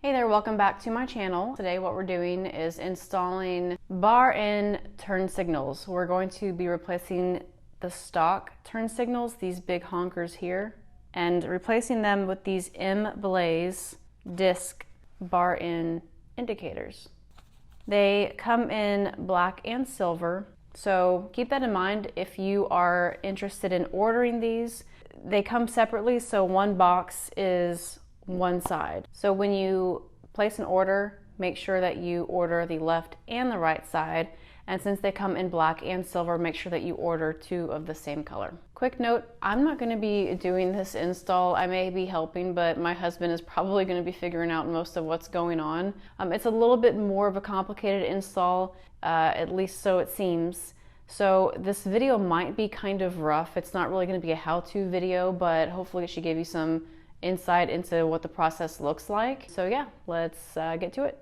Hey there, welcome back to my channel. Today what we're doing is installing bar and turn signals. We're going to be replacing the stock turn signals, these big honkers here, and replacing them with these M.Blaze disc bar in indicators. They come in black and silver, so keep that in mind if you are interested in ordering these. They come separately, so one box is one side. So when you place an order, make sure that you order the left and the right side. And since they come in black and silver, make sure that you order two of the same color. Quick note, I'm not going to be doing this install. I may be helping, but my husband is probably going to be figuring out most of what's going on. It's a little bit more of a complicated install, at least so it seems. So this video might be kind of rough. It's not really going to be a how-to video, but hopefully it should give you some insight into what the process looks like. So yeah, let's get to it.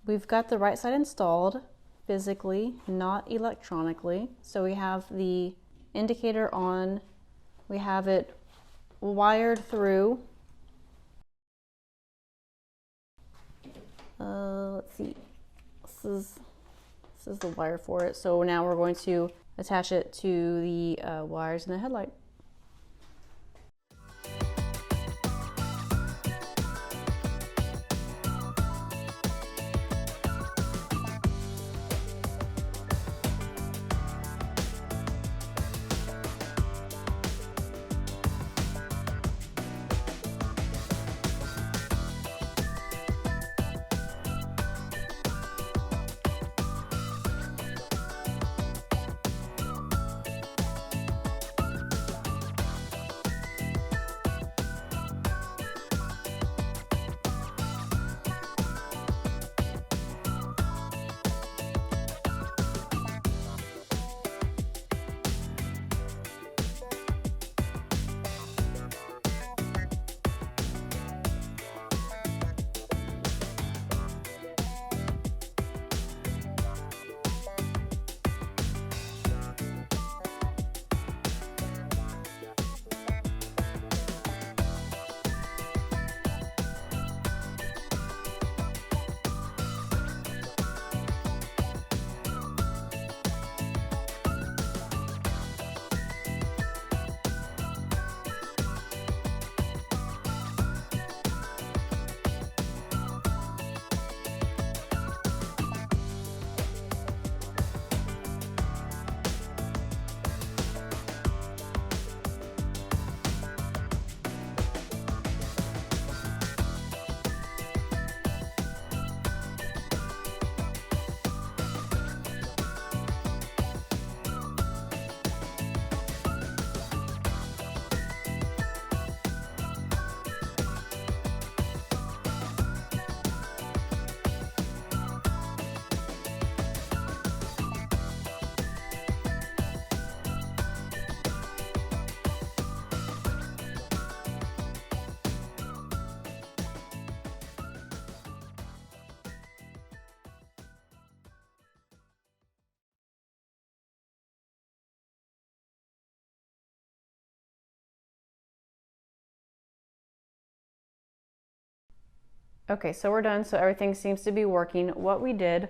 We've got the right side installed physically, not electronically. So we have the indicator on, we have it wired through. Let's see, this is the wire for it. So now we're going to attach it to the wires in the headlight. Okay, so we're done. So everything seems to be working. What we did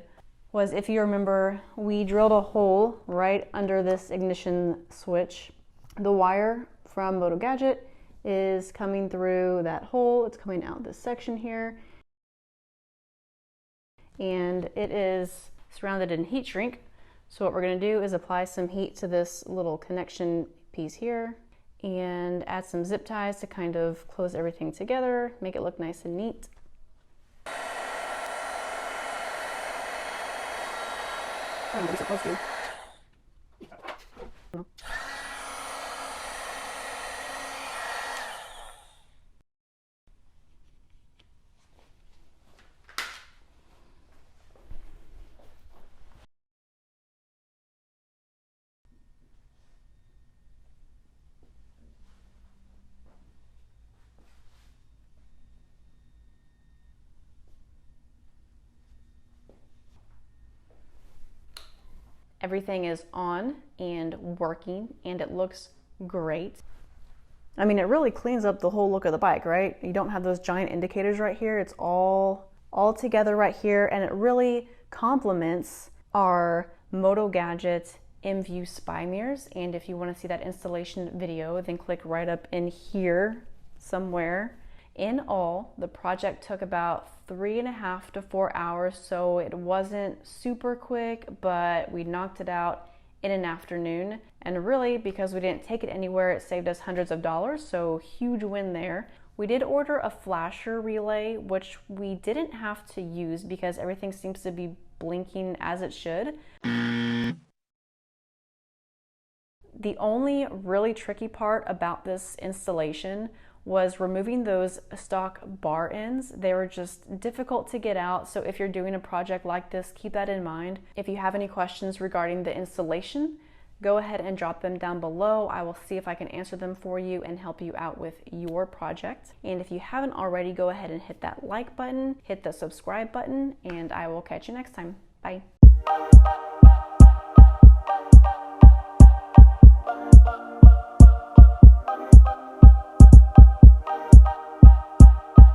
was, if you remember, we drilled a hole right under this ignition switch. The wire from Motogadget is coming through that hole. It's coming out this section here. And it is surrounded in heat shrink. So what we're going to do is apply some heat to this little connection piece here and add some zip ties to kind of close everything together, make it look nice and neat. I'm supposed to. Everything is on and working, and it looks great. I mean, it really cleans up the whole look of the bike, right? You don't have those giant indicators right here. It's all together right here, and it really complements our Motogadget InView spy mirrors. And if you want to see that installation video, then click right up in here somewhere. In all, the project took about 3.5 to 4 hours, so it wasn't super quick, but we knocked it out in an afternoon. And really, because we didn't take it anywhere, it saved us hundreds of dollars, so huge win there. We did order a flasher relay, which we didn't have to use because everything seems to be blinking as it should. The only really tricky part about this installation was removing those stock bar ends. They were just difficult to get out, so if you're doing a project like this, keep that in mind. If you have any questions regarding the installation, go ahead and drop them down below. I will see if I can answer them for you and help you out with your project. And if you haven't already, go ahead and hit that like button, hit the subscribe button, and I will catch you next time. Bye.